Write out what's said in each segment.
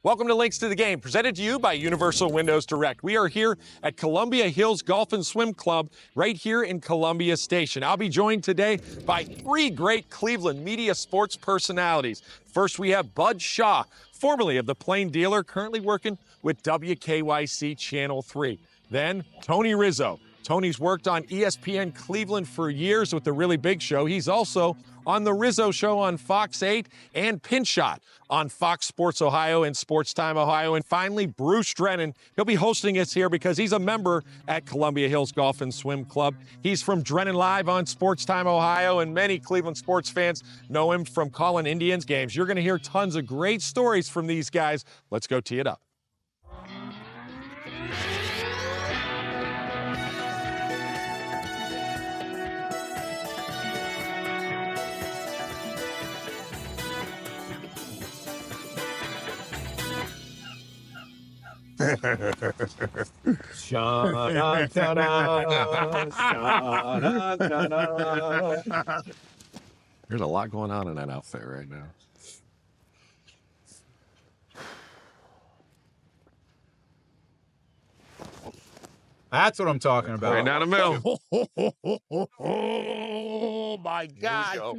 Welcome to Links to the Game, presented to you by Universal Windows Direct. We are here at Columbia Hills Golf and Swim Club right here in Columbia Station. I'll be joined today by three great Cleveland media sports personalities. First, we have Bud Shaw, formerly of the Plain Dealer, currently working with WKYC Channel 3. Then, Tony Rizzo. Tony's worked on ESPN Cleveland for years with The Really Big Show. He's also on The Rizzo Show on Fox 8 and Pinch Shot on Fox Sports Ohio and Sports Time Ohio. And finally, Bruce Drennan. He'll be hosting us here because he's a member at Columbia Hills Golf and Swim Club. He's from Drennan Live on Sports Time Ohio, and many Cleveland sports fans know him from calling Indians games. You're going to hear tons of great stories from these guys. Let's go tee it up. There's a lot going on in that outfit right now. That's what I'm talking about. Right down the middle. Oh, my God.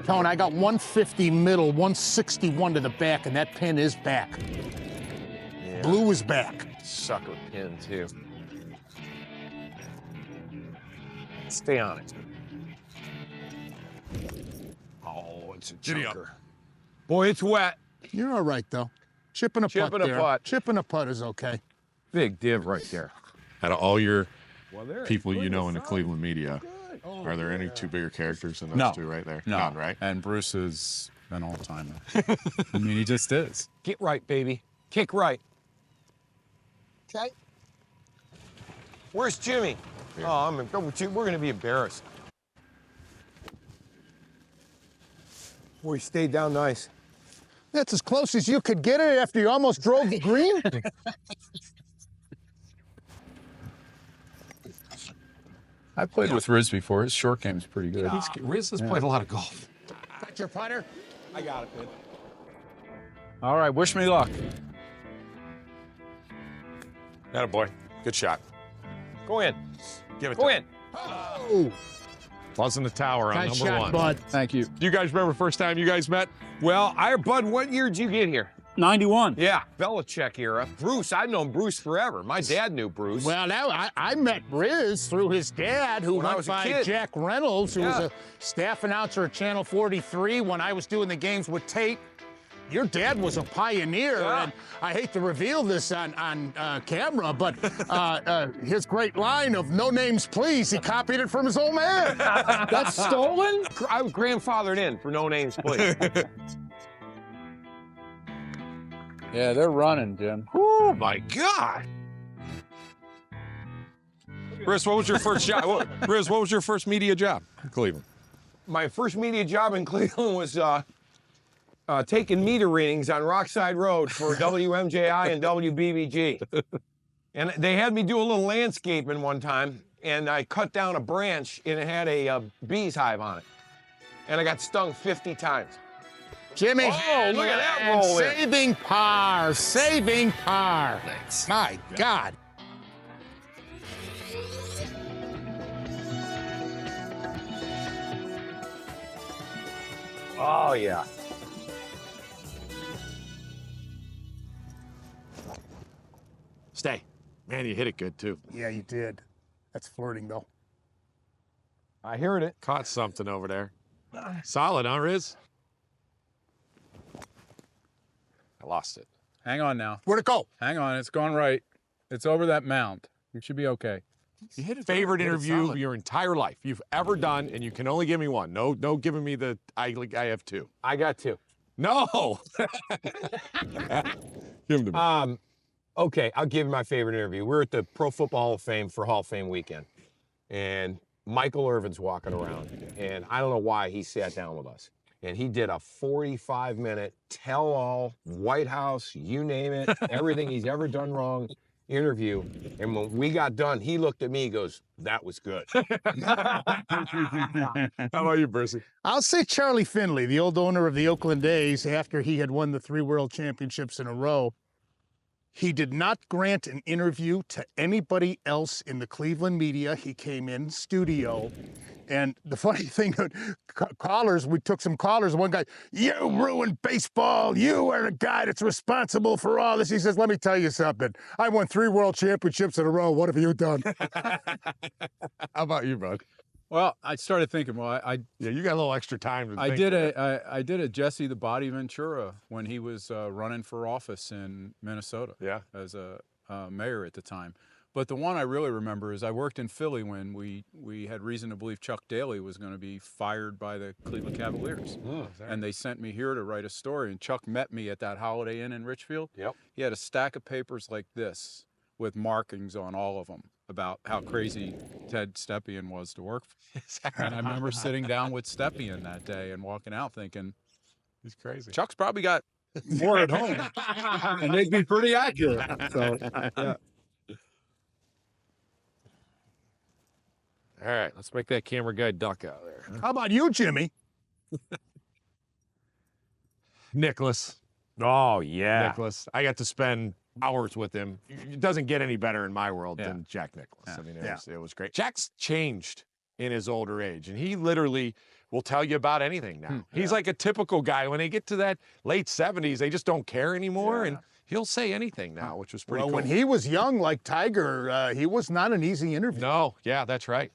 Tone, I got 150 middle, 161 to the back, and that pin is back. Yeah. Blue is back. Sucker pin, too. Stay on it. Oh, it's a junker. Boy, it's wet. You're all right, though. Chip and a putt there. Chip and a putt is okay. Big div right there. Out of all your people you know in the Cleveland media, are there any two bigger characters than those two right there? No. None, right? And Bruce is an all-timer. I mean, he just is. Get right, baby. Kick right. Okay. Where's Jimmy? Here. Oh, we're going to be embarrassed. Boy, you stayed down nice. That's as close as you could get it after you almost drove the green. I played with Riz before. His short game's pretty good. Riz has played a lot of golf. Got your putter? I got it, man. All right, wish me luck. Attaboy. Good shot. Go in. Give it Go to in. him. Oh, Buzz in the tower on nice number shot, one. Bud. Thank you. Do you guys remember the first time you guys met? Well, Bud, what year did you get here? 91. Yeah, Belichick era. Bruce, I've known Bruce forever. My dad knew Bruce. Well, now I met Riz through his dad, who When I went was a by kid. Jack Reynolds, who was Yeah. a staff announcer at Channel 43 when I was doing the games with Tate. Your dad was a pioneer, Yeah. and I hate to reveal this on camera, but his great line of "No names, please," he copied it from his old man. That's stolen? I was grandfathered in for no names, please. Yeah, they're running, Jim. Oh my God! Riz, what was your first job? Riz, what was your first media job in Cleveland? My first media job in Cleveland was taking meter readings on Rockside Road for WMJI and WBBG. And they had me do a little landscaping one time, and I cut down a branch, and it had a bee's hive on it. And I got stung 50 times. Jimmy, Oh, look at that roll in. saving par, saving par. Thanks. My God. Oh, yeah. Stay. Man, you hit it good, too. Yeah, you did. That's flirting, though. I heard it. Caught something over there. Solid, huh, Riz? I lost it. Hang on now. Where'd it go? Hang on. It's going right. It's over that mound. You should be okay. You hit a favorite interview your entire life you've ever done, and you can only give me one. No giving me the, I have two. I got two. No! Give them to me. Okay, I'll give you my favorite interview. We're at the Pro Football Hall of Fame for Hall of Fame weekend. And Michael Irvin's walking around. And I don't know why he sat down with us. And he did a 45-minute tell-all, White House, you name it, everything he's ever done wrong. interview. And when we got done, he looked at me, he goes, that was good. How about you, Brucey? I'll say Charlie Finley, the old owner of the Oakland A's, after he had won the 3 world championships in a row, he did not grant an interview to anybody else in the Cleveland media. He came in studio. And the funny thing, callers, we took some callers. One guy, you ruined baseball. You are the guy that's responsible for all this. He says, let me tell you something. I won 3 world championships in a row. What have you done? How about you, bud? Well, I started thinking, well, Yeah, you got a little extra time to I think. did a Jesse the Body Ventura when he was running for office in Minnesota. Yeah. As a mayor at the time. But the one I really remember is I worked in Philly when we had reason to believe Chuck Daly was going to be fired by the Cleveland Cavaliers. And they sent me here to write a story. And Chuck met me at that Holiday Inn in Richfield. Yep. He had a stack of papers like this with markings on all of them about how crazy Ted Stepien was to work for. And I remember sitting down with Stepien that day and walking out thinking, He's crazy. Chuck's probably got more at home. And they'd be pretty accurate. So, yeah. All right, let's make that camera guy duck out there. How about you, Jimmy? Nicholas. Oh, yeah. Nicholas. I got to spend hours with him. It doesn't get any better in my world than Jack Nicklaus. I mean, it was great. Jack's changed in his older age, and he literally will tell you about anything now. He's like a typical guy. When they get to that late 70s, they just don't care anymore, and he'll say anything now, which was pretty cool. When he was young, like Tiger, he was not an easy interview. No, yeah, that's right.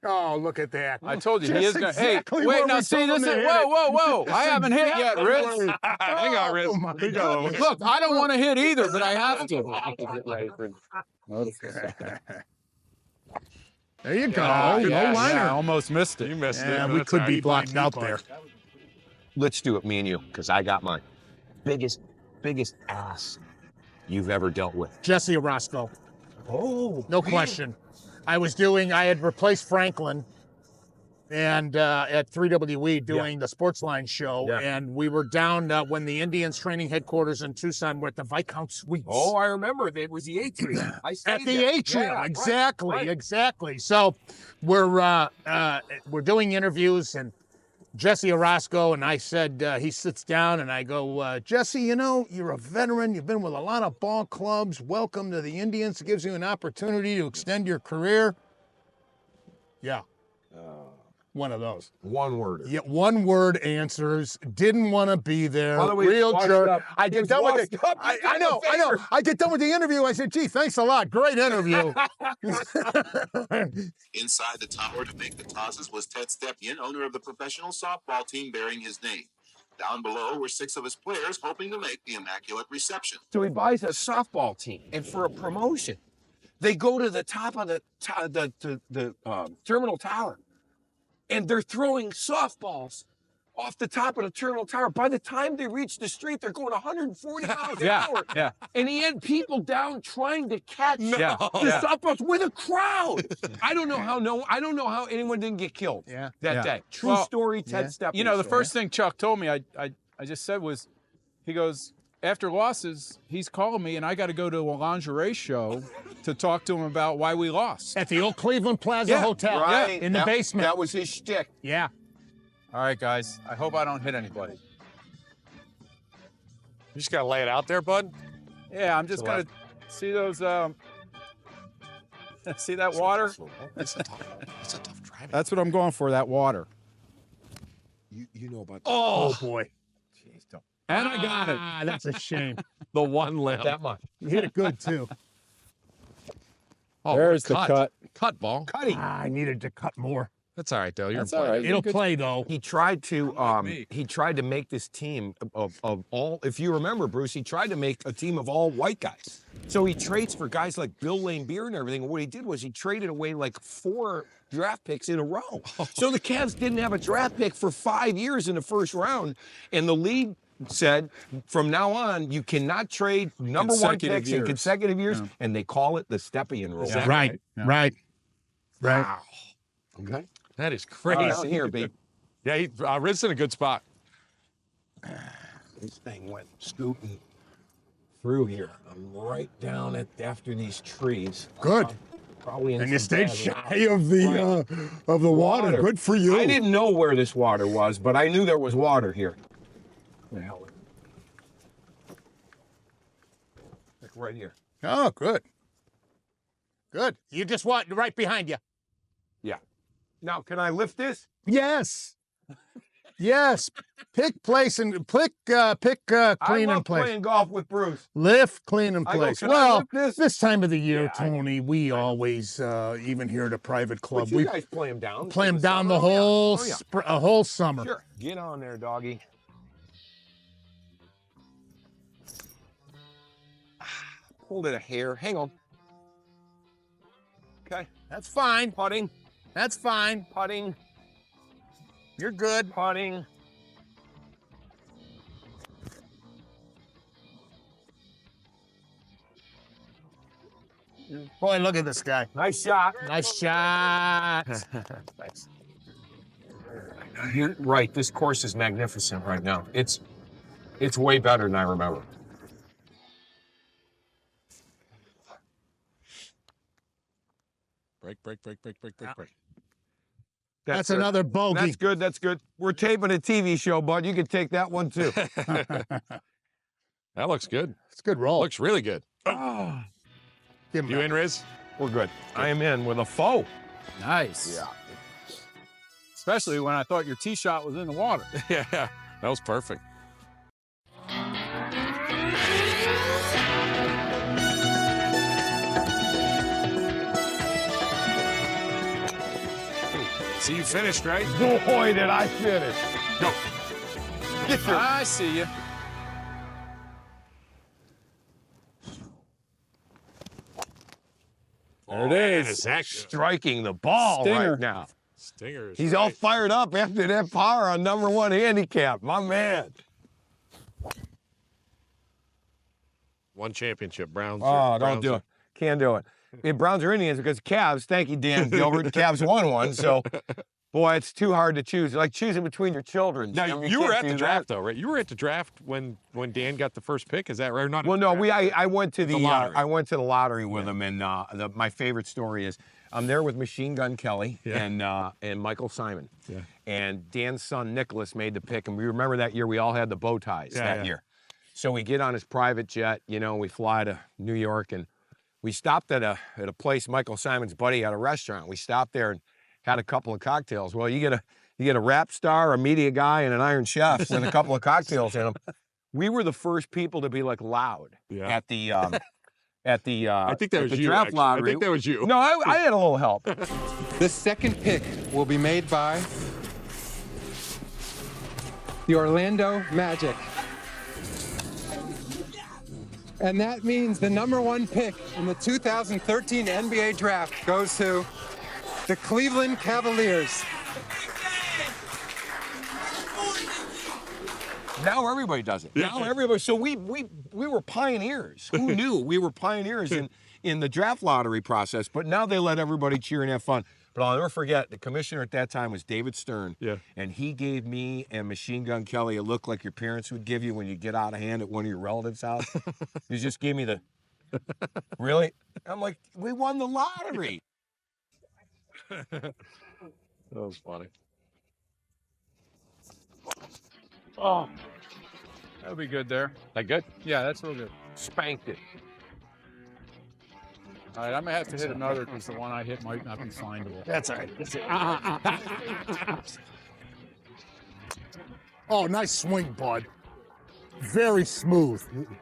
Oh, look at that. I told you, he is going to. exactly Hey, where wait, now we see, told him this to is. hit Whoa, it. whoa, whoa. I haven't hit yet, Riz. Hang on, Riz. Oh, my Here you go. God. Look, I don't want to hit either, but I have to. There you go. Oh, Low yeah, liner. I almost missed it. You missed Yeah, it. we That's could all be right. blocked out there. Let's do it, me and you, because I got mine. Biggest ass you've ever dealt with. Jesse Orozco. Oh, No question. I had replaced Franklin and at 3WE doing the Sportsline show, and we were down when the Indians training headquarters in Tucson were at the Viscount Suites. Oh, I remember. It was the atrium. I stayed At the there. atrium, Yeah, exactly, right. exactly. So we're doing interviews, and Jesse Orozco, and I said, he sits down, and I go, Jesse, you know, you're a veteran. You've been with a lot of ball clubs. Welcome to the Indians. It gives you an opportunity to extend your career. Yeah. One of those. One word. Yeah, one word answers. Didn't want to be there. By the way, Real washed jerk. up. I get It's done with washed it. up. I know. I get done with the interview. I said, gee, thanks a lot. Great interview. Inside the tower to make the tosses was Ted Stepien, owner of the professional softball team bearing his name. Down below were 6 of his players hoping to make the immaculate reception. So he buys a softball team, and for a promotion, they go to the top of the terminal tower, and they're throwing softballs off the top of the terminal tower. By the time they reach the street, they're going 140 miles an hour. Yeah. And he had people down trying to catch the Yeah. softballs with a crowd. I don't know how anyone didn't get killed that day. True story, Ted Stepien. You know, the first thing Chuck told me, I just said was, he goes, after losses, he's calling me, and I got to go to a lingerie show to talk to him about why we lost. At the old Cleveland Plaza Hotel. Right. In the basement. That was his shtick. Yeah. All right, guys, I hope I don't hit anybody. You just got to lay it out there, bud. Yeah, I'm just going to see those, see that water? That's a tough driving. That's what I'm going for, that water. You know about Oh, boy. Jeez, don't. And I got it. Ah, that's a shame. The one limb. That much. You hit it good, too. Oh, There's what a the cut. Cut ball. Cutting. I needed to cut more. That's all right, though. You're That's all right. It'll play, though. He tried to me. make this team of all, if you remember, Bruce, he tried to make a team of all white guys. So he trades for guys like Bill Laimbeer and everything. What he did was he traded away like 4 draft picks in a row. So the Cavs didn't have a draft pick for 5 years in the first round. And the league said, from now on, you cannot trade number 1 Consecutive picks in years. consecutive years. Yeah. And they call it the Stepien rule. Yeah. Right. Yeah. Right. Okay. That is crazy. Down here, babe. Yeah, Rizzo's in a good spot. This thing went scooting through here. I'm right down after these trees. Good. Probably in And you some stayed bad shy of the water. Good for you. I didn't know where this water was, but I knew there was water here. The hell? Like right here. Oh, good. Good. You just want right behind you. Yeah. Now, can I lift this? Yes. Yes. Pick place and pick clean I love and place. playing golf with Bruce. Lift, clean and I go, place. "Can I Well, lift this?" this time of the year, Yeah, Tony, we always, even here at a private club, But you we guys play them down. play in them down summer? the whole Oh, yeah. a whole summer. Sure. Get on there, doggy. Pulled it a hair. Hang on. Okay. That's fine. Putting. That's fine. Putting. You're good. Putting. Boy, look at this guy. Nice shot. Nice shot. Thanks. You're right. This course is magnificent right now. It's way better than I remember. Break. That's another bogey. That's good. That's good. We're taping a TV show, bud. You can take that one too. That looks good. It's a good roll. Looks really good. Give him You that. in, Riz? We're good. I am in with a foe. Nice. Yeah. Especially when I thought your tee shot was in the water. Yeah, that was perfect. See, you finished, right? Boy, did I finish. Go. Get your I see you. There it is. striking the ball Stinger. right now. Stinger is He's all right. fired up after that power on #1 handicap. My man. One championship, Browns. Oh, don't do it. Can't do it. If Browns are Indians because Cavs, thank you, Dan Gilbert. Cavs won one, so boy, it's too hard to choose. Like choosing between your children. Now, I mean, you were can't at the do draft, that. though, right? You were at the draft when Dan got the first pick. Is that right? Or not? Well, no, I went to the lottery. I went to the lottery with him, and my favorite story is I'm there with Machine Gun Kelly and Michael Simon. Yeah. And Dan's son Nicholas made the pick, and we remember that year we all had the bow ties that year. So we get on his private jet, we fly to New York, and we stopped at a place Michael Simon's buddy had a restaurant. We stopped there and had a couple of cocktails. Well, you get a rap star, a media guy, and an Iron Chef, and a couple of cocktails in them. We were the first people to be like loud at the I think that was you. draft actually. lottery. I think that was you. No, I had a little help. The second pick will be made by the Orlando Magic. And that means the #1 pick in the 2013 NBA draft goes to the Cleveland Cavaliers. Now everybody does it. Now everybody. So we were pioneers. Who knew we were pioneers in the draft lottery process? But now they let everybody cheer and have fun. But I'll never forget, the commissioner at that time was David Stern. Yeah. And he gave me and Machine Gun Kelly a look like your parents would give you when you get out of hand at one of your relatives' house. He just gave me the, really? I'm like, we won the lottery. That was funny. Oh, that'll be good there. That good? Yeah, that's real good. Spanked it. All right, I'm gonna have to hit another because the one I hit might not be findable. That's all right. That's it. Oh, nice swing, bud. Very smooth.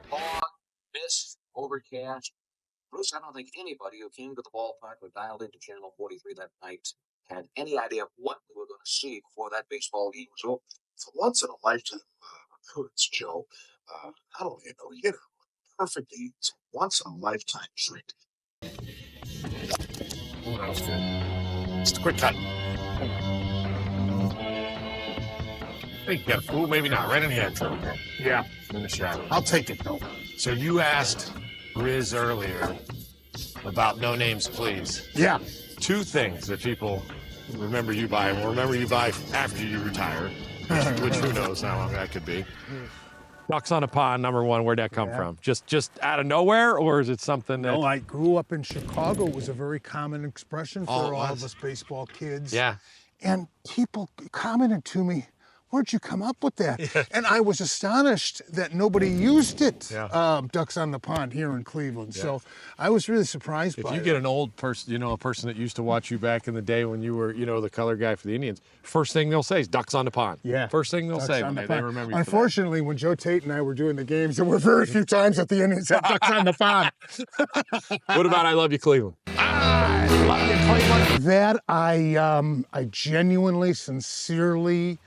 Fog, mist, overcast. Bruce, I don't think anybody who came to the ballpark or dialed into Channel 43 that night had any idea what we were going to see before that baseball game was over. It's a once in a lifetime occurrence, Joe. Not only a no-hitter, perfectly, it's a once in a lifetime treat. Oh, that was good. Just a quick cut. I think you got a fool, maybe not. Right in the head. Yeah, In the shadow. I'll take it though. So you asked Riz earlier about No Names Please. Yeah. Two things that people remember you by and will remember you by after you retire, which who knows how long that could be. Ducks on a pond, number one. Where'd that come from? Just out of nowhere, or is it something that? No, I grew up in Chicago. It was a very common expression for Oh, it all was. of us baseball kids. Yeah. And people commented to me, where'd you come up with that? And I was astonished that nobody used it. Yeah. Ducks on the pond here in Cleveland. So I was really surprised If by you it. get an old person, you know, a person that used to watch you back in the day when you were, you know, the color guy for the Indians, first thing they'll say is ducks on the pond. Yeah. First thing they'll Ducks say on when the they pond. remember you. for that. Unfortunately, when Joe Tate and I were doing the games, there were very few times that the Indians had ducks on the pond. What about I love you, Cleveland? I love you, Cleveland. That I genuinely, sincerely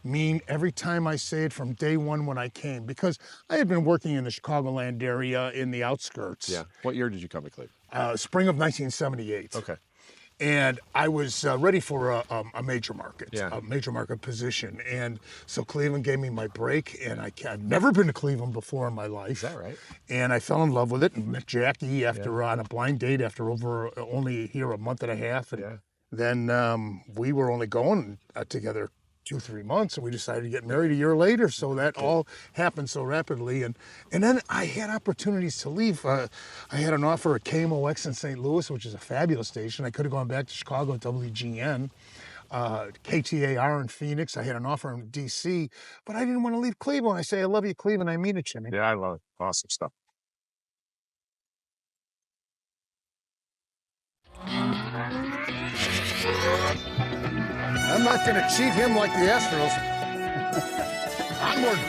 mean every time I say it from day one when I came, because I had been working in the Chicagoland area in the outskirts. Yeah. What year did you come to Cleveland? Spring of 1978. Okay. And I was ready for a major market, Yeah. a major market position. And so Cleveland gave me my break, and I've never been to Cleveland before in my life. Is that right? And I fell in love with it and met Jackie after on a blind date after only here a month and a half. And then we were only going together 2-3 months, and we decided to get married a year later. So that all happened so rapidly, and then I had opportunities to leave. I had an offer at KMOX in St. Louis, which is a fabulous station. I could have gone back to Chicago at WGN, KTAR in Phoenix. I had an offer in DC, but I didn't want to leave Cleveland. I say, I love you, Cleveland. I mean it, Jimmy. Yeah, I love it. Awesome stuff. I'm not going to cheat him like the Astros. Onward.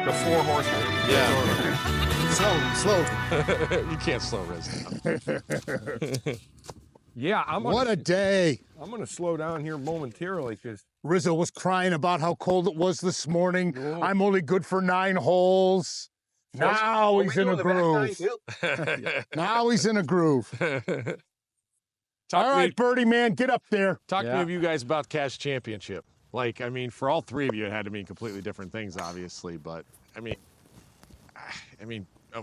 The four horsemen. Yeah. Slow. You can't slow Rizzo. Yeah, What a day. I'm going to slow down here momentarily because Rizzo was crying about how cold it was this morning. Oh. I'm only good for 9 holes. Now he's in a groove. Now he's in a groove. Talk All to me- right, Birdie man, get up there. Talk to me of you guys about Cash Championship. Like, I mean, for all three of you, it had to mean completely different things, obviously. But I mean,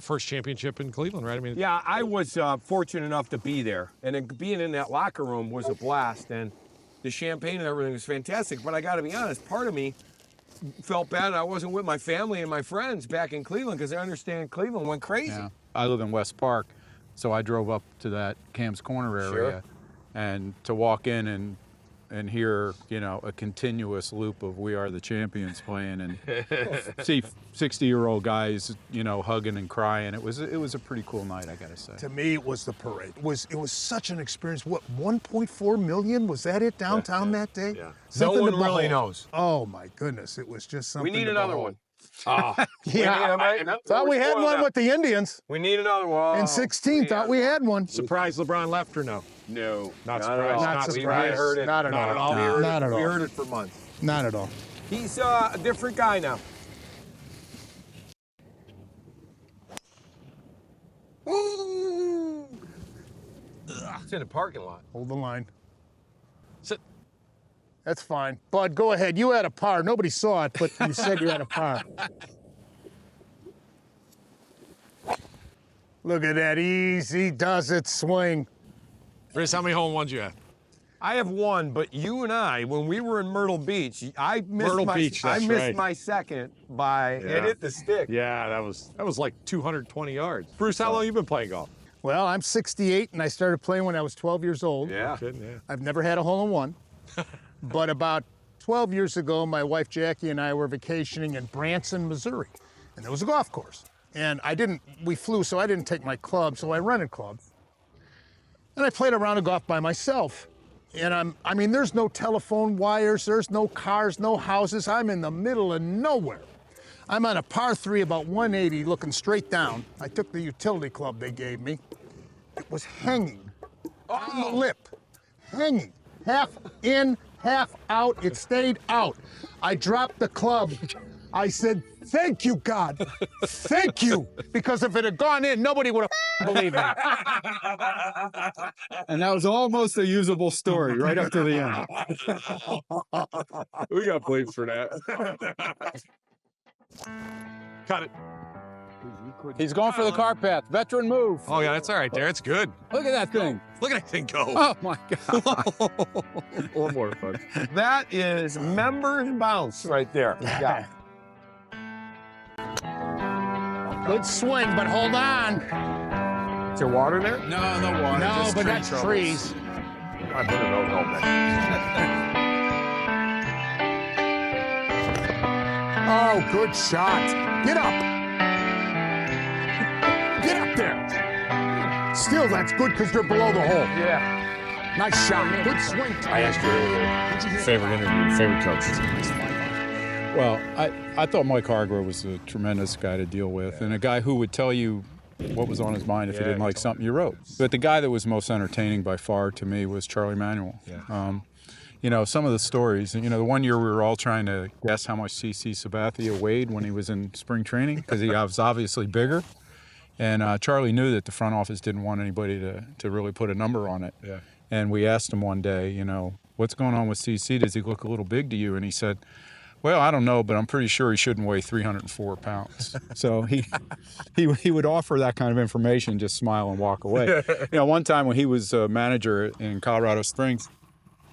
first championship in Cleveland, right? I mean, yeah, I was fortunate enough to be there, and then being in that locker room was a blast, and the champagne and everything was fantastic. But I got to be honest, part of me felt bad I wasn't with my family and my friends back in Cleveland because I understand Cleveland went crazy. Yeah. I live in West Park, so I drove up to that Cam's Corner area, and to walk in and hear, you know, a continuous loop of "We Are the Champions" playing, and see 60-year-old guys, you know, hugging and crying. It was a pretty cool night, I gotta say. To me, it was the parade. It was such an experience. What, 1.4 million? Was that it downtown that day? Yeah. No Something one to really behold. knows. Oh my goodness, it was just something. We need to another behold. one. Oh, Yeah, thought we had one with the Indians. We need another one. In 16, thought we had one. surprised LeBron left or no? No, Not at surprised. all. Not We surprised. heard it. Not at Not all. at all. We heard Not it. at We all. heard it for months. Not at all. He's a different guy now. It's in the parking lot. Hold the line. Sit. That's fine. Bud, go ahead. You had a par. Nobody saw it, but you said you had a par. Look at that. Easy does it swing. Riz, how many home runs you had? I have one, but you and I, when we were in Myrtle Beach, I missed Myrtle my Beach, that's I missed right. my second by Yeah. it hit the stick. Yeah, that was like 220 yards. Bruce, how long you been playing golf? Well, I'm 68, and I started playing when I was 12 years old. Yeah. Kidding, yeah. I've never had a hole-in-one. But about 12 years ago, my wife Jackie and I were vacationing in Branson, Missouri. And there was a golf course. And we flew, so I didn't take my club, so I rented clubs. And I played a round of golf by myself. And I mean, there's no telephone wires, there's no cars, no houses. I'm in the middle of nowhere. I'm on a par 3 about 180 looking straight down. I took the utility club they gave me. It was hanging on the lip, hanging, half in, half out. It stayed out. I dropped the club. I said, thank you, God. Thank you. Because if it had gone in, nobody would have believed me. And that was almost a usable story right up to the end. We got bleeps for that. Cut it. He's going for the car path. Veteran move. Oh, yeah, that's all right there. It's good. Look at that thing. Look at that thing go. Oh, my God. One more, folks. That is members bounce right there. Yeah. Good swing, but hold on. Is there water there? No, no water. No, just but tree that's troubles. trees. I put it over there. Oh, good shot. Get up. Get up there. Still, that's good because you're below the hole. Yeah. Nice shot. Good swing. I asked you earlier, favorite interview, favorite coach. Well, I thought Mike Hargrove was a tremendous guy to deal with, and a guy who would tell you what was on his mind if he didn't like something you wrote. But the guy that was most entertaining by far to me was Charlie Manuel. Yeah. You know, some of the stories, you know, the one year we were all trying to guess how much CC Sabathia weighed when he was in spring training, because he was obviously bigger. And Charlie knew that the front office didn't want anybody to really put a number on it. Yeah. And we asked him one day, you know, what's going on with CC? Does he look a little big to you? And he said, well, I don't know, but I'm pretty sure he shouldn't weigh 304 pounds. So he would offer that kind of information, just smile and walk away. You know, one time when he was a manager in Colorado Springs,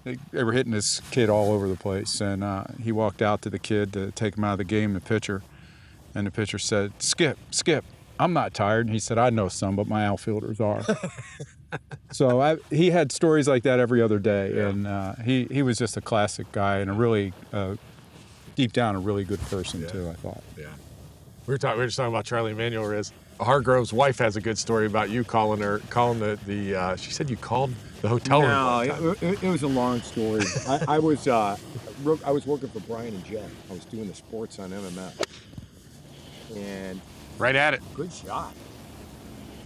they were hitting this kid all over the place, and he walked out to the kid to take him out of the game, the pitcher, and the pitcher said, Skip, I'm not tired. And he said, I know some, but my outfielders are. So he had stories like that every other day, and he was just a classic guy and a really, deep down, a really good person too, I thought. Yeah. We were just talking about Charlie Emanuel, Riz. Hargrove's wife has a good story about you calling the she said you called the hotel room. No, it was a long story. I was working for Brian and Joe. I was doing the sports on MMS. And Right at it. good shot.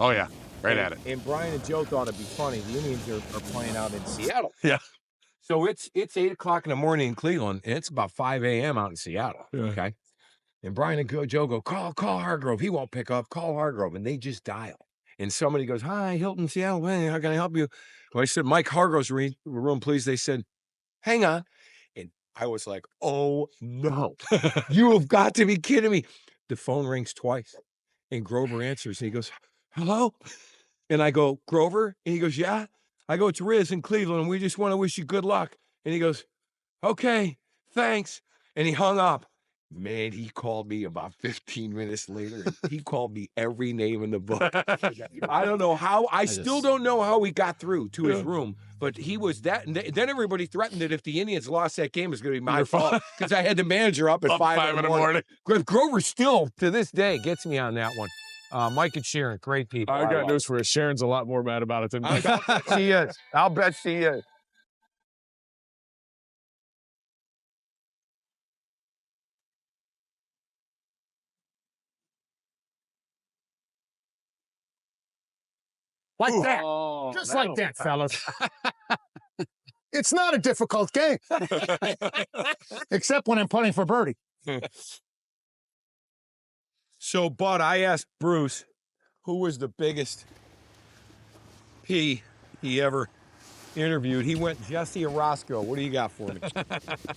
Oh, yeah. Right at it. And Brian and Joe thought it'd be funny. The Indians are playing out in Seattle. Yeah. So it's 8 o'clock in the morning in Cleveland, and it's about 5 a.m. out in Seattle. Yeah. Okay. And Brian and Joe go, call Hargrove. He won't pick up. Call Hargrove. And they just dial. And somebody goes, hi, Hilton, Seattle. Hey, how can I help you? Well, I said, Mike Hargrove's room, please. They said, hang on. And I was like, oh, no. You have got to be kidding me. The phone rings twice. And Grover answers. And he goes, hello? And I go, Grover? And he goes, yeah. I go, it's Riz in Cleveland. And we just want to wish you good luck. And he goes, okay, thanks. And he hung up. Man, he called me about 15 minutes later. He called me every name in the book. I don't know how. I still don't know how we got through to his room. But he was that. And then everybody threatened that if the Indians lost that game, it was going to be my fault. Because I had the manager up at 5 in the morning. Grover still, to this day, gets me on that one. Mike and Sharon, great people. I got news for you. Sharon's a lot more mad about it than me. She is. I'll bet she is. Like that. Oh, Just like that, fellas. It's not a difficult game. Except when I'm putting for birdie. So, Bud, I asked Bruce who was the biggest P he ever interviewed. He went Jesse Orozco. What do you got for me?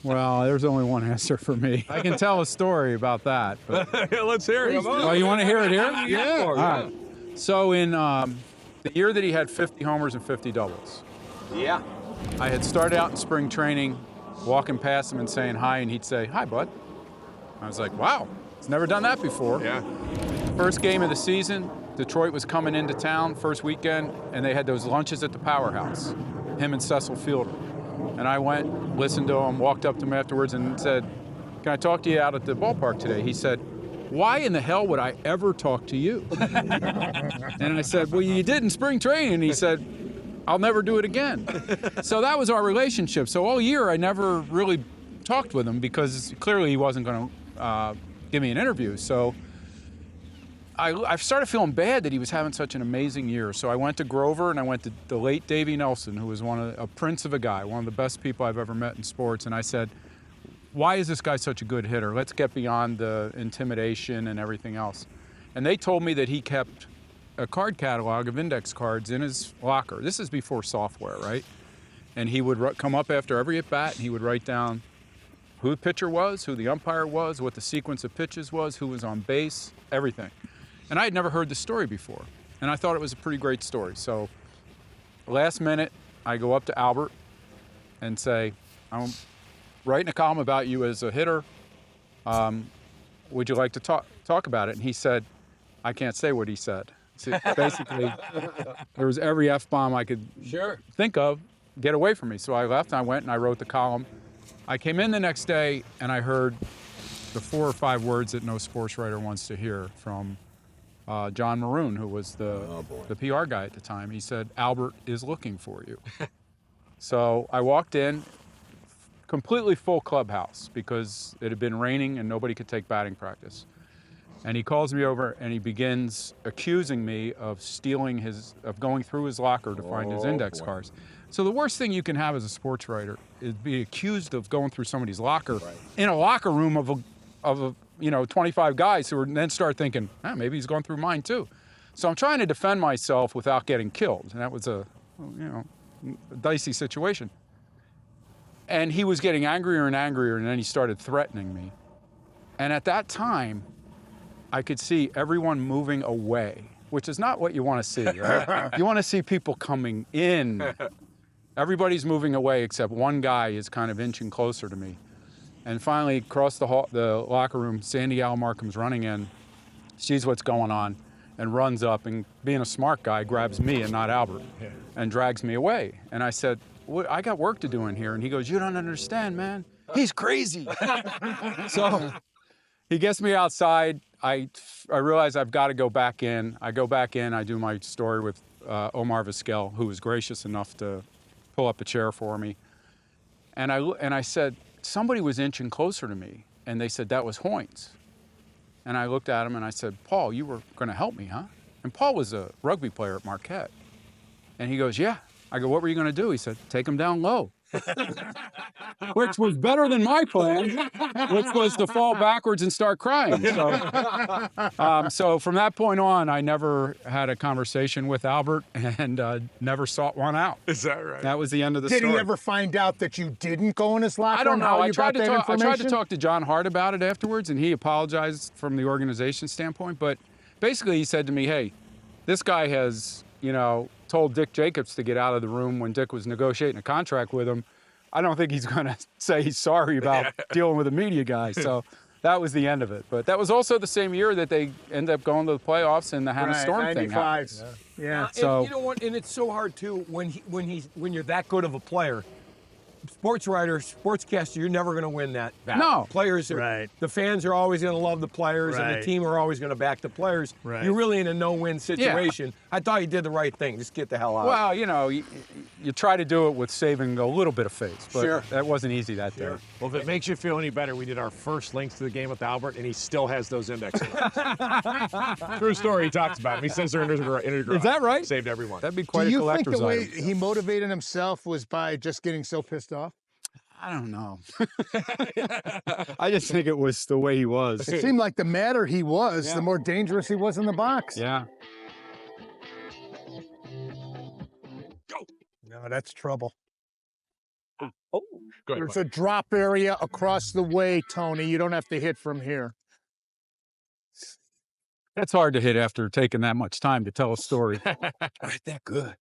Well, there's only one answer for me. I can tell a story about that. But... Let's hear it. Oh, you want to hear it here? Yeah. All right. So in the year that he had 50 homers and 50 doubles, Yeah. I had started out in spring training, walking past him and saying hi, and he'd say, hi, bud. I was like, wow, he's never done that before. Yeah. First game of the season, Detroit was coming into town first weekend, and they had those lunches at the Powerhouse, him and Cecil Fielder. And I went, listened to him, walked up to him afterwards and said, can I talk to you out at the ballpark today? He said, why in the hell would I ever talk to you? And I said, well, you did in spring training. And he said, I'll never do it again. So that was our relationship. So all year I never really talked with him because clearly he wasn't going to give me an interview. So I started feeling bad that he was having such an amazing year. So I went to Grover and I went to the late Davey Nelson, who was a prince of a guy, one of the best people I've ever met in sports. And I said, why is this guy such a good hitter? Let's get beyond the intimidation and everything else. And they told me that he kept a card catalog of index cards in his locker. This is before software, right? And he would come up after every at-bat and he would write down who the pitcher was, who the umpire was, what the sequence of pitches was, who was on base, everything. And I had never heard the story before. And I thought it was a pretty great story. So last minute, I go up to Albert and say, I'm writing a column about you as a hitter. Would you like to talk about it? And he said, I can't say what he said. So basically, there was every F-bomb I could think of, get away from me. So I left, and I went and I wrote the column. I came in the next day, and I heard the 4 or 5 words that no sports writer wants to hear from John Maroon, who was the PR guy at the time. He said, Albert is looking for you. So I walked in, completely full clubhouse because it had been raining and nobody could take batting practice. And he calls me over and he begins accusing me of of going through his locker to find his index cards. So the worst thing you can have as a sports writer is be accused of going through somebody's locker in a locker room of 25 guys who then start thinking, maybe he's going through mine too. So I'm trying to defend myself without getting killed. And that was a dicey situation. And he was getting angrier and angrier, and then he started threatening me. And at that time, I could see everyone moving away, which is not what you want to see, right? You want to see people coming in. Everybody's moving away except one guy is kind of inching closer to me. And finally, across the locker room, Sandy Alomar comes running in, sees what's going on, and runs up, and being a smart guy, grabs me and not Albert, and drags me away. And I said, I got work to do in here. And he goes, you don't understand, man. He's crazy. So he gets me outside. I realize I've got to go back in. I go back in. I do my story with Omar Vizquel, who was gracious enough to pull up a chair for me. And I said, somebody was inching closer to me. And they said, that was Hoynes. And I looked at him and I said, Paul, you were going to help me, huh? And Paul was a rugby player at Marquette. And he goes, yeah. I go, what were you going to do? He said, take him down low. Which was better than my plan, which was to fall backwards and start crying. So from that point on, I never had a conversation with Albert and never sought one out. Is that right? That was the end of the story. Did he ever find out that you didn't go in his locker? I don't know. I tried to to talk to John Hart about it afterwards, and he apologized from the organization standpoint. But basically, he said to me, hey, this guy has, told Dick Jacobs to get out of the room when Dick was negotiating a contract with him. I don't think he's going to say he's sorry about dealing with a media guy. So that was the end of it. But that was also the same year that they ended up going to the playoffs and the Hannah Storm 95. thing happened. Yeah. So and you know what? And it's so hard too when you're that good of a player. Sports writer, sportscaster, you're never going to win that battle. No. Players are, the fans are always going to love the players, and the team are always going to back the players. You're really in a no-win situation. Yeah. I thought you did the right thing. Just get the hell out. Well, you try to do it with saving a little bit of face, but that wasn't easy that day. Well, if it makes you feel any better, we did our first links to the game with Albert, and he still has those index cards. True story. He talks about them. He says they're in his garage. Is that right? Saved everyone. That'd be quite a collector's item. Do you think the way he motivated himself was by just getting so pissed off? I don't know. I just think it was the way he was. It seemed like the madder he was, the more dangerous he was in the box. Yeah. Go. No, that's trouble. Oh, go ahead. There's a drop area across the way, Tony. You don't have to hit from here. That's hard to hit after taking that much time to tell a story. Right, that good.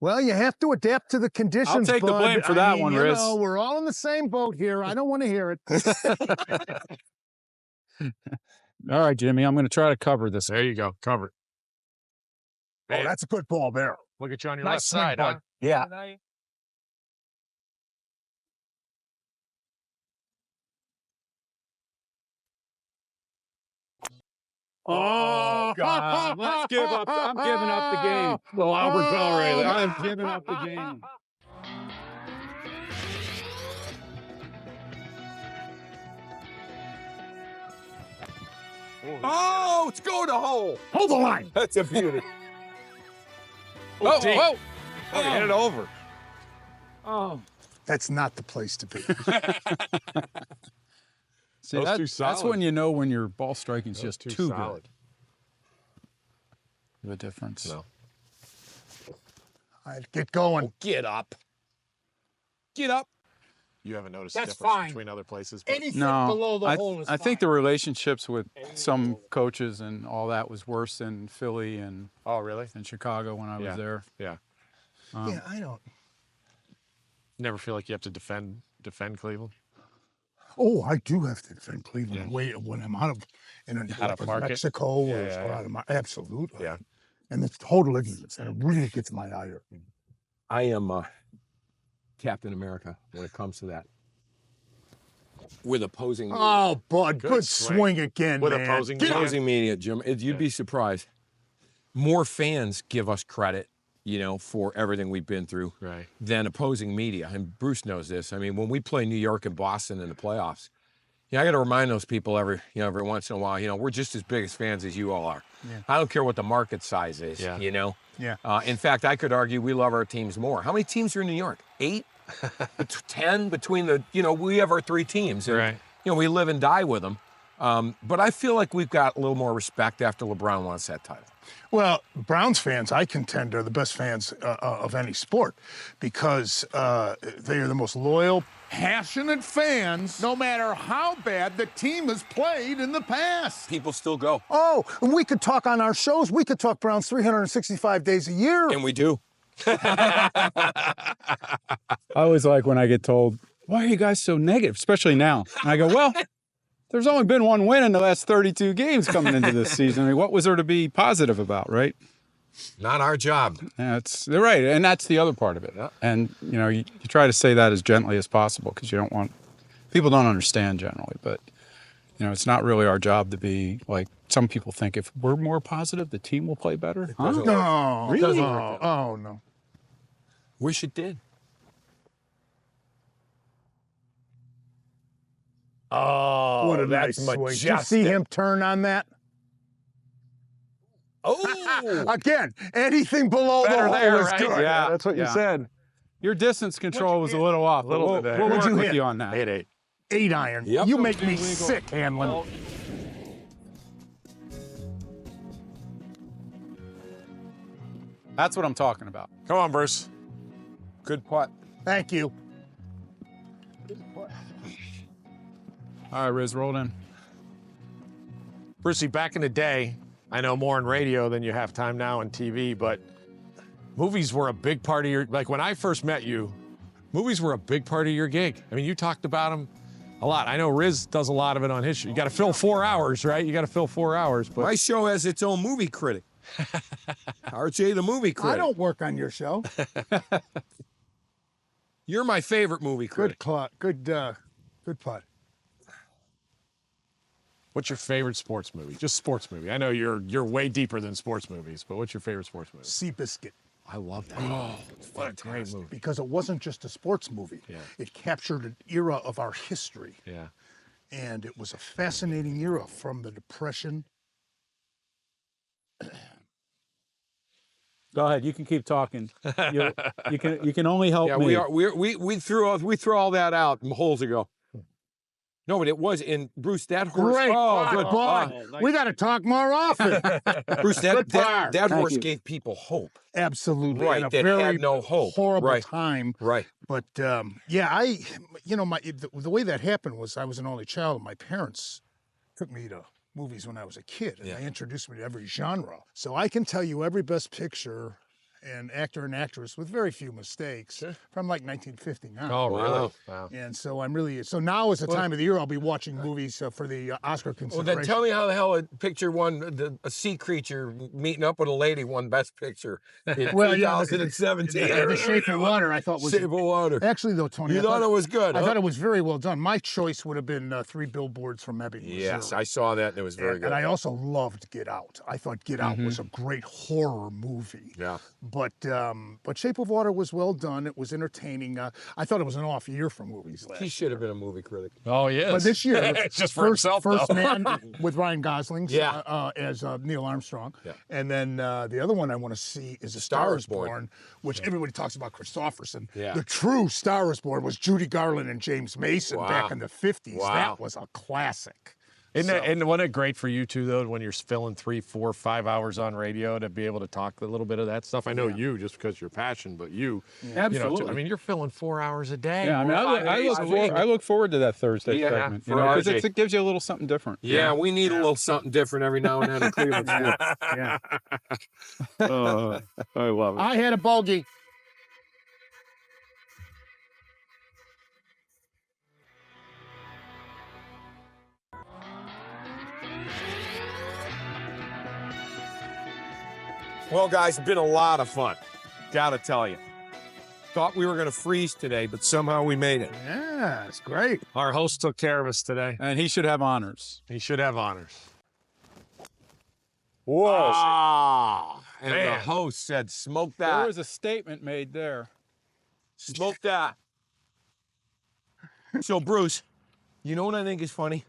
Well, you have to adapt to the conditions. I'll take the blame for that one, Riz. We're all in the same boat here. I don't want to hear it. All right, Jimmy, I'm going to try to cover this. There you go. Cover it. Oh, that's a good ball there. Look at you on your Nice left swing, side, bud. huh? Yeah. Oh, God. Let's give up. I'm giving up the game. Well, Albert Bell, right? I'm giving up the game. Oh, it's going to hole. Hold the line. That's a beauty. Oh, deep. oh. Oh, you hit it over. Oh. That's not the place to be. See, that's when you know when your ball striking is just too solid. good. The difference. No. All right, get going. Get up. Get up. You haven't noticed That's the difference fine. between other places. But Anything No, below the hole is I think fine. the relationships with some coaches and all that was worse in Philly and oh, really? Chicago when I was there. Yeah. Yeah, I don't. Never feel like you have to defend Cleveland. Oh, I do have to defend Cleveland. Wait, when I'm out of market? Mexico or out of absolutely. Yeah. And it's total ignorance, and it really gets my ire. I am Captain America when it comes to that. With opposing media. Oh, Bud, good swing again, With man. opposing media. Opposing media, Jim. You'd be surprised. More fans give us credit, for everything we've been through than opposing media. And Bruce knows this. I mean, when we play New York and Boston in the playoffs, I got to remind those people every once in a while, we're just as big as fans as you all are. Yeah. I don't care what the market size is, Yeah. In fact, I could argue we love our teams more. How many teams are in New York? 8? 10 between the, we have our 3 teams. And, we live and die with them. But I feel like we've got a little more respect after LeBron wants that title. Well, Browns fans, I contend, are the best fans of any sport because they are the most loyal, passionate fans, no matter how bad the team has played in the past. People still go. Oh, and we could talk on our shows. We could talk Browns 365 days a year. And we do. I always like when I get told, why are you guys so negative, especially now? And I go, well, there's only been 1 win in the last 32 games coming into this season. I mean, what was there to be positive about, right? Not our job. They're right, and that's the other part of it. Yeah. And, you try to say that as gently as possible because you don't want, people don't understand generally, but, it's not really our job to be like, some people think if we're more positive, the team will play better. Huh? No. Really? No. Oh, no. Wish it did. Oh, What a that's nice swing. Did you majestic. see him turn on that? Oh! Again, anything below Better the hole there, is right? good. Yeah, that's what you yeah. said. Your distance control was a little off. A little but bit there. We'll What'd work you with hit? you on that. 8-8. 8 iron. Yep. You make me sick, Hanlin. That's what I'm talking about. Come on, Bruce. Good putt. Thank you. All right, Riz, roll it in. Brucey, back in the day, I know more in radio than you have time now on TV, but movies were a big part of your, like when I first met you, movies were a big part of your gig. I mean, you talked about them a lot. I know Riz does a lot of it on his show. You got to fill 4 hours, right? You got to fill 4 hours. But My show has its own movie critic. RJ the movie critic. I don't work on your show. You're my favorite movie critic. Good putt. what's your favorite sports movie? Just sports movie. I know you're way deeper than sports movies, but what's your favorite sports movie? Seabiscuit. I love that. Oh, what a great movie. Because it wasn't just a sports movie. Yeah. It captured an era of our history. Yeah. And it was a fascinating era from the Depression. Go ahead. You can keep talking. You can only help Yeah, me. we threw all that out holes ago. No, but it was in Bruce. That horse. Great. Oh, good. Boy. We got to talk more often. Bruce, Good par. that Thank horse you. gave people hope. Absolutely. Right, And a that very had no hope. horrible Right. time. Right. But yeah, the way that happened was I was an only child, and my parents took me to movies when I was a kid, and Yeah. they introduced me to every genre. So I can tell you every Best Picture and actor and actress with very few mistakes from like 1959. Oh, Wow. really? Wow. And so so now is the time of the year I'll be watching movies for the Oscar Well, consideration. then tell me how the hell a picture won, a sea creature meeting up with a lady won Best Picture in Well, yeah, 2017. The Shape of Water I thought was Shape of Water. Actually, though, Tony, You thought it was good, I huh? thought it was very well done. My choice would have been 3 Billboards from Ebbing, Yes, Missouri. I saw that and it was very good. And I also loved Get Out. I thought Get Out was a great horror movie. Yeah. But Shape of Water was well done. It was entertaining. I thought it was an off year for movies last He should have been a movie critic. Oh, yes. But this year, It's just for himself, First though. Man with Ryan Gosling Yeah. as Neil Armstrong. Yeah. And then the other one I want to see is A Star is Born, which everybody talks about Christopherson. Yeah. The true Star is Born was Judy Garland and James Mason Wow. back in the 50s. Wow. That was a classic. And wasn't it great for you too, though, when you're filling 3, 4, 5 hours on radio to be able to talk a little bit of that stuff? I know you just because you're passionate, but you, Absolutely. you know, I mean, you're filling 4 hours a day. Yeah, I mean, I look forward to that Thursday segment. for RJ. It gives you a little something different. Yeah, we need a little something different every now and then in Cleveland. Yeah. I love it. I had a bogey. Well, guys, it's been a lot of fun. Gotta tell you. Thought we were going to freeze today, but somehow we made it. Yeah, it's great. Our host took care of us today. And he should have honors. He should have honors. Whoa. Ah, And man. the host said, smoke There that. was a statement made there. Smoke that. So, Bruce, you know what I think is funny?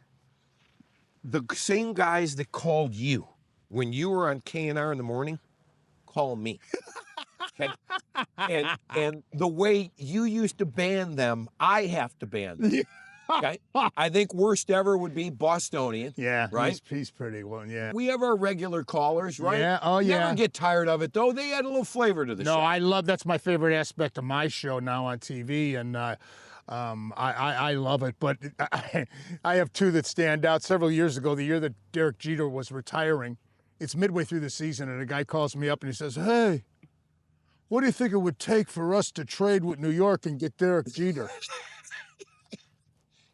The same guys that called you when you were on KNR in the morning call me. Okay? And the way you used to ban them, I have to ban them. Okay? I think worst ever would be Bostonian. Yeah, Right? He's pretty one. Yeah. We have our regular callers, right? Yeah. Oh, yeah. Never get tired of it, though. They add a little flavor to the No, show. I love that's my favorite aspect of my show now on TV, and I love it. But I have two that stand out. Several years ago, the year that Derek Jeter was retiring, it's midway through the season, and a guy calls me up and he says, "Hey, what do you think it would take for us to trade with New York and get Derek Jeter?"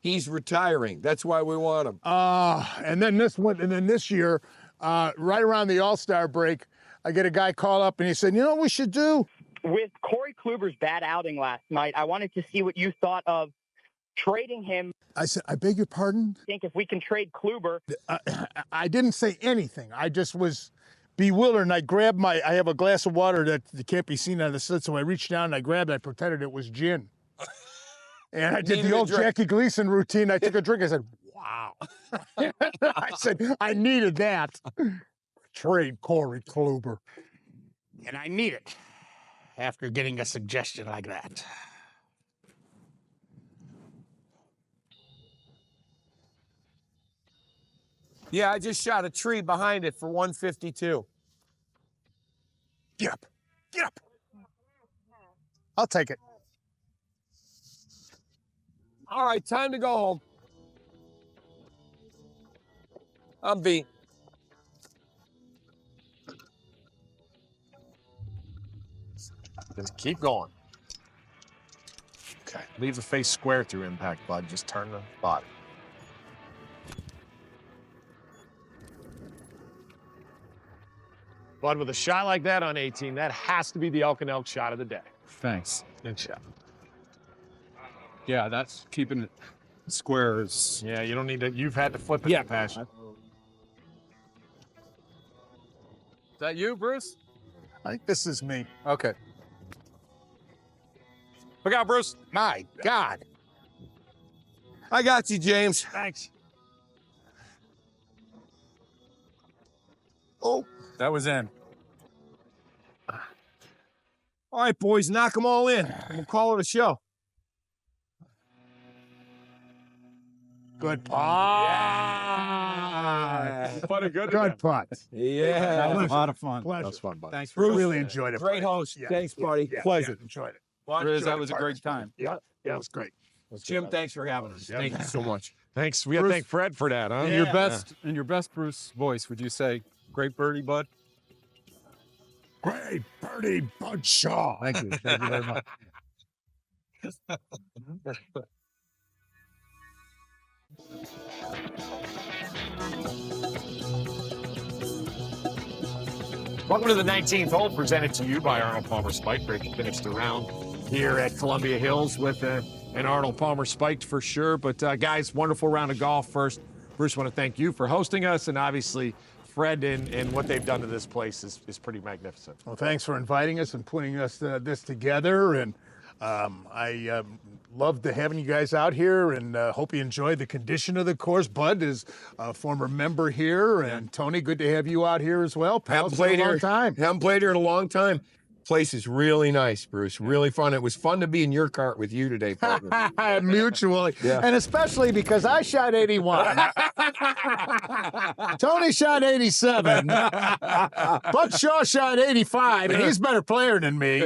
He's retiring. That's why we want him. And then this year, right around the All-Star break, I get a guy call up and he said, "You know what we should do?" With Corey Kluber's bad outing last night, I wanted to see what you thought of trading him. I said, "I beg your pardon?" I think if we can trade Kluber. I didn't say anything. I just was bewildered, and I grabbed I have a glass of water that can't be seen on the slit, so I reached down and I grabbed it. I pretended it was gin. And I did Needed the a old drink. Jackie Gleason routine. I took a drink. I said, "Wow." I said, "I needed that." Trade Corey Kluber. And I need it after getting a suggestion like that. Yeah, I just shot a tree behind it for 152. Get up. Get up. I'll take it. All right, time to go home. I'm beat. Just keep going. Okay. Leave the face square through impact, bud. Just turn the body. Bud, with a shot like that on 18, that has to be the Elk and Elk shot of the day. Thanks. Good shot. Yeah, that's keeping it squares. Yeah, you don't need to. You've had to flip it in the passion. Is that you, Bruce? I think this is me. Okay. Look out, Bruce. My God. I got you, James. Thanks. Oh, That was in. all right, boys, knock them all in. We'll call it a show. Good putt. What a good Good putt. Yeah. That was a lot of fun. Pleasure. That was fun, bud. Thanks, Bruce, Bruce. really enjoyed it. Great buddy. host. Yeah, Thanks, buddy. yeah, Pleasure. yeah, enjoyed it. Riz, that was a great time. Yeah, it was great. Jim, thanks for having us. Thank you so much. Thanks. We got to Bruce- thank Fred for that, huh? In your best Bruce voice, would you say great birdie, bud? Great birdie, Bud Shaw. Thank you. Thank you very much. Welcome to the 19th hole, presented to you by Arnold Palmer Spike. Great to finish the round here at Columbia Hills with an Arnold Palmer Spiked for sure. But guys, wonderful round of golf first. Bruce, want to thank you for hosting us, and obviously Fred and what they've done to this place is pretty magnificent. Well, thanks for inviting us and putting us this together. And I loved having you guys out here, and hope you enjoyed the condition of the course. Bud is a former member here, and Tony, good to have you out here as well. Haven't Pals, played for a long here. time. Haven't played here in a long time. Place is really nice, Bruce. Really fun. It was fun to be in your cart with you today, partner. Mutually. Yeah. And especially because I shot 81. Tony shot 87. Buck Shaw shot 85, and he's a better player than me.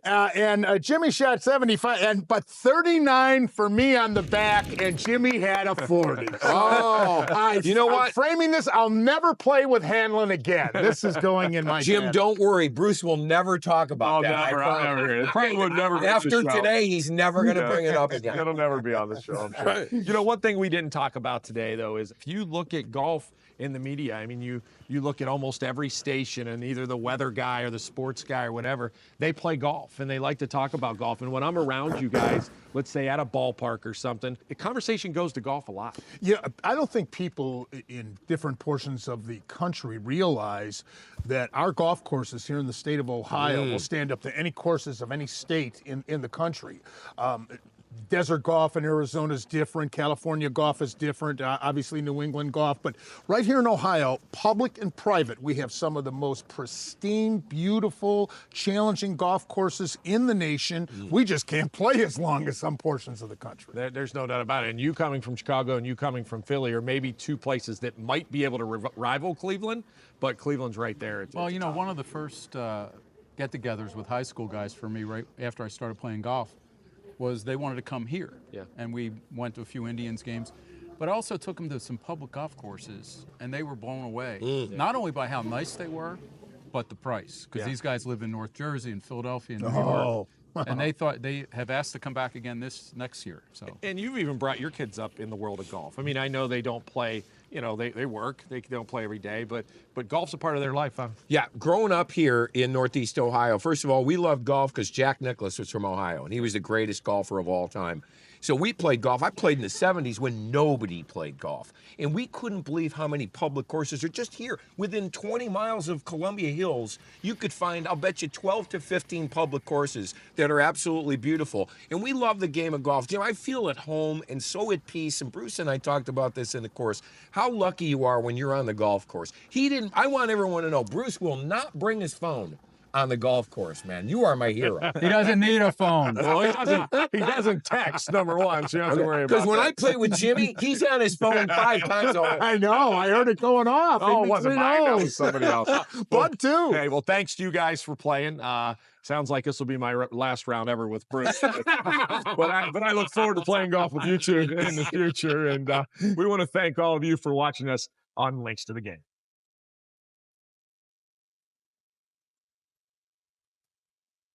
And Jimmy shot 75, but 39 for me on the back, and Jimmy had a 40. Oh, you know what? I'm framing this, I'll never play with Hanlon again. This is going in my Jim, head. don't worry. Bruce will never talk about that. I'll never. Probably would never. be on the After show. today, he's never going to bring it up again. It'll never be on the show, I'm sure. You know, one thing we didn't talk about today, though, is if you look at golf in the media, I mean, you look at almost every station, and either the weather guy or the sports guy or whatever, they play golf, and they like to talk about golf. And when I'm around you guys, let's say at a ballpark or something, the conversation goes to golf a lot. Yeah, I don't think people in different portions of the country realize that our golf courses here in the state of Ohio will stand up to any courses of any state in the country. Desert golf in Arizona is different. California golf is different. Obviously, New England golf. But right here in Ohio, public and private, we have some of the most pristine, beautiful, challenging golf courses in the nation. We just can't play as long as some portions of the country. There's no doubt about it. And you coming from Chicago and you coming from Philly are maybe two places that might be able to rival Cleveland, but Cleveland's right there. Well, you know, one of the first get-togethers with high school guys for me right after I started playing golf was they wanted to come here. Yeah. And we went to a few Indians games, but I also took them to some public golf courses, and they were blown away, not only by how nice they were, but the price, because these guys live in North Jersey and Philadelphia and New York. And they have asked to come back again this next year. So. And you've even brought your kids up in the world of golf. I mean, I know they don't play, you know, they work, they don't play every day, but golf's a part of their life, huh? Yeah, growing up here in Northeast Ohio, first of all, we loved golf because Jack Nicklaus was from Ohio, and he was the greatest golfer of all time. So we played golf. I played in the 70s when nobody played golf. And we couldn't believe how many public courses are just here. Within 20 miles of Columbia Hills, you could find, I'll bet you, 12 to 15 public courses that are absolutely beautiful. And we love the game of golf. Jim, I feel at home and so at peace, and Bruce and I talked about this in the course, how lucky you are when you're on the golf course. I want everyone to know, Bruce will not bring his phone on the golf course, man. You are my hero. He doesn't need a phone. Well, he doesn't text, number one, so you don't have to worry about Because when I play with Jimmy, he's on his phone 5 times already. I know. I heard it going off. Oh, it wasn't mine. That was somebody else. Bud, too. Hey, well, thanks to you guys for playing. Sounds like this will be my last round ever with Bruce. but I look forward to playing golf with you two in the future. And we want to thank all of you for watching us on Links to the Game.